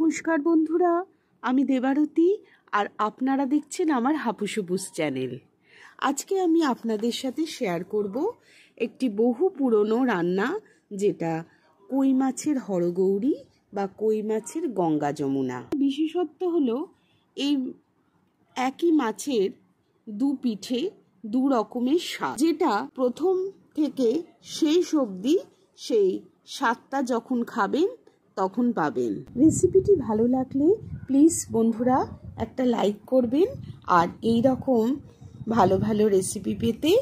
নমস্কার বন্ধুরা, আমি দেবারতী আর আপনারা দেখছেন আমার হাপুসুপুস চ্যানেল। আজকে আমি আপনাদের সাথে শেয়ার করব একটি বহু পুরনো রান্না, যেটা কই মাছের হরগৌরী বা কই মাছের গঙ্গা যমুনা। বিশেষত্ব হলো এই একই মাছের দু পিঠে দু রকমের স্বাদ, যেটা প্রথম থেকে শেষ অবধি সেই স্বাদটা যখন খাবেন তখন পাবেন। রেসিপিটি ভালো লাগলে প্লিজ বন্ধুরা একটা লাইক করবেন, আর এই রকম ভালো ভালো রেসিপি পেতে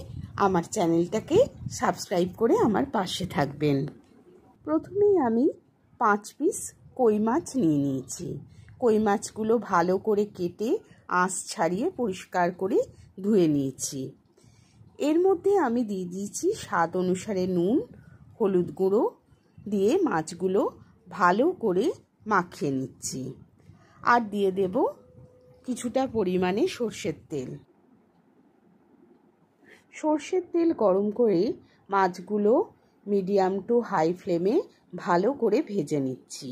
আমার চ্যানেলটাকে সাবস্ক্রাইব করে আমার পাশে থাকবেন। প্রথমেই আমি 5 পিস কই মাছ নিয়ে নিয়েছি। কই মাছগুলো ভালো করে কেটে আঁশ ছাড়িয়ে পরিষ্কার করে ধুয়ে নিয়েছি। এর মধ্যে আমি দিয়ে দিয়েছি স্বাদ অনুসারে নুন, হলুদ গুঁড়ো দিয়ে মাছগুলো ভালো করে মাখিয়ে নিচ্ছি। আর দিয়ে দেব কিছুটা পরিমাণে সর্ষের তেল। সর্ষের তেল গরম করে মাছগুলো মিডিয়াম টু হাই ফ্লেমে ভালো করে ভেজে নিচ্ছি।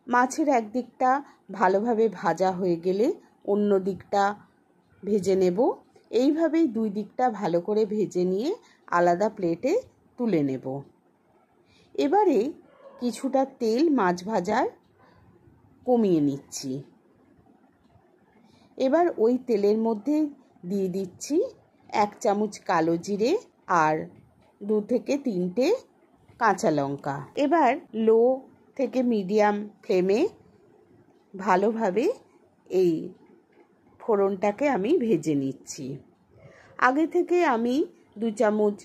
মাছের একদিকটা ভালোভাবে ভাজা হয়ে গেলে অন্য দিকটা ভেজে নেব। এইভাবেই দুই দিকটা ভালো করে ভেজে নিয়ে আলাদা প্লেটে তুলে নেব। এবারে কিছুটা তেল মাছ ভাজার কমিয়ে নিচ্ছি। এবার ওই তেলের মধ্যে দিয়ে দিচ্ছি 1 চামচ কালো জিরে আর 2 থেকে 3টে কাঁচা লঙ্কা। এবার লো থেকে মিডিয়াম ফ্লেমে ভালোভাবে এই ফোড়নটাকে আমি ভেজে নিচ্ছি। আগে থেকে আমি 2 চামচ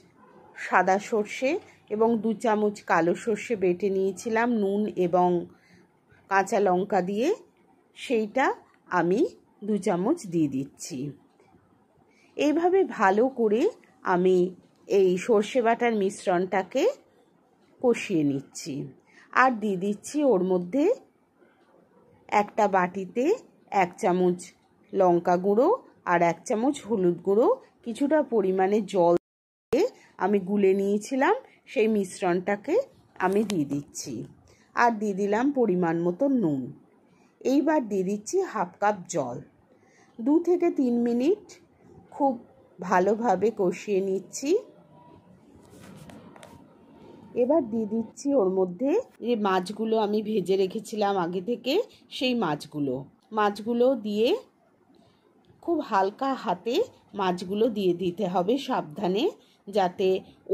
সাদা সর্ষে এবং 2 চামচ কালো সর্ষে বেটে নিয়েছিলাম নুন এবং কাঁচা লঙ্কা দিয়ে, সেইটা আমি 2 চামচ দিয়ে দিচ্ছি। এইভাবে ভালো করে আমি এই সর্ষে বাটার মিশ্রণটাকে কষিয়ে নিচ্ছি। আর দিয়ে দিচ্ছি ওর মধ্যে একটা বাটিতে 1 চামচ লঙ্কা গুঁড়ো আর 1 চামচ হলুদ গুঁড়ো, কিছুটা পরিমাণে জল দিয়ে আমি গুলে নিয়েছিলাম সেই মিশ্রণটাকে আমি দিয়ে দিচ্ছি। আর দিয়ে দিলাম পরিমাণ মতো নুন। এইবার দিয়ে দিচ্ছি 1/2 কাপ জল। 2 থেকে 3 মিনিট খুব ভালোভাবে কষিয়ে নিচ্ছি। এবার দিয়ে দিচ্ছি ওর মধ্যে যে মাছগুলো আমি ভেজে রেখেছিলাম আগে থেকে, সেই মাছগুলো দিয়ে খুব হালকা হাতে মাছগুলো দিয়ে দিতে হবে সাবধানে, যাতে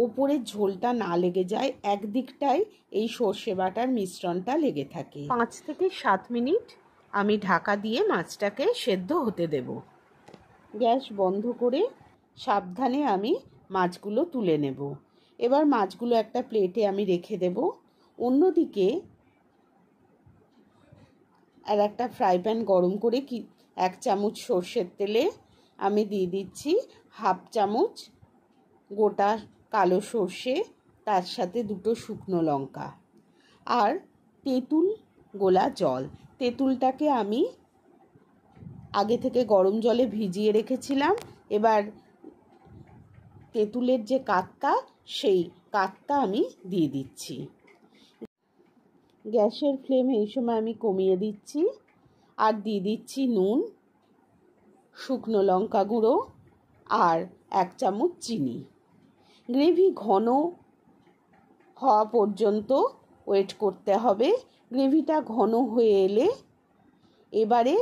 ওপরের ঝোলটা না লেগে যায়, একদিকটাই এই সর্ষে বাটার মিশ্রণটা লেগে থাকে। 5 থেকে 7 মিনিট আমি ঢাকা দিয়ে মাছটাকে সেদ্ধ হতে দেব। গ্যাস বন্ধ করে সাবধানে আমি মাছগুলো তুলে নেব। এবার মাছগুলো একটা প্লেটে আমি রেখে দেব। অন্যদিকে আর একটা ফ্রাই প্যান গরম করে 1 চামচ সর্ষের তেলে আমি দিয়ে দিচ্ছি 1/2 চামচ গোটা কালো সর্ষে, তার সাথে 2টো শুকনো লঙ্কা আর তেঁতুল গোলা জল। তেঁতুলটাকে আমি আগে থেকে গরম জলে ভিজিয়ে রেখেছিলাম। এবার তেঁতুলের যে কাতটা, সেই কাতটা আমি দিয়ে দিচ্ছি। গ্যাসের ফ্লেম এই সময় আমি কমিয়ে দিচ্ছি। আর দিয়ে দিচ্ছি নুন, শুকনো লঙ্কা গুঁড়ো আর 1 চামচ চিনি। গ্রেভি ঘন হওয়া পর্যন্ত ওয়েট করতে হবে। গ্রেভিটা ঘন হয়ে এলে এবারে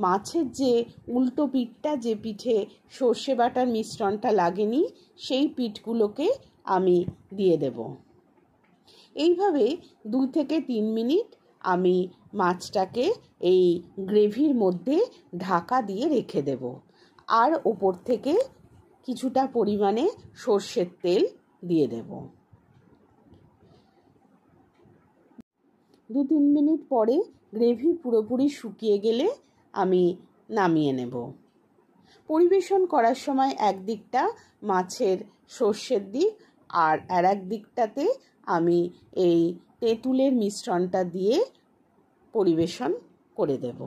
মাছের যে উল্টো পিঠটা, যে পিঠে সর্ষে বাটার মিশ্রণটা লাগেনি, সেই পিঠগুলোকে আমি দিয়ে দেব। এইভাবে 2 থেকে 3 মিনিট আমি মাছটাকে এই গ্রেভির মধ্যে ঢাকা দিয়ে রেখে দেব। আর ওপর থেকে কিছুটা পরিমাণে সর্ষের তেল দিয়ে দেব। 2-3 মিনিট পরে গ্রেভি পুরোপুরি শুকিয়ে গেলে আমি নামিয়ে নেব। পরিবেশন করার সময় একদিকটা মাছের সর্ষের দিক আর আরেক দিকটাতে আমি এই তেঁতুলের মিশ্রণটা দিয়ে পরিবেশন করে দেব।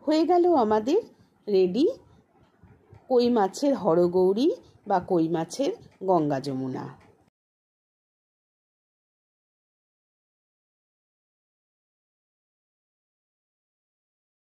হয়ে গেল আমাদের রেডি কই মাছের হরগৌরী বা কই মাছের গঙ্গা যমুনা।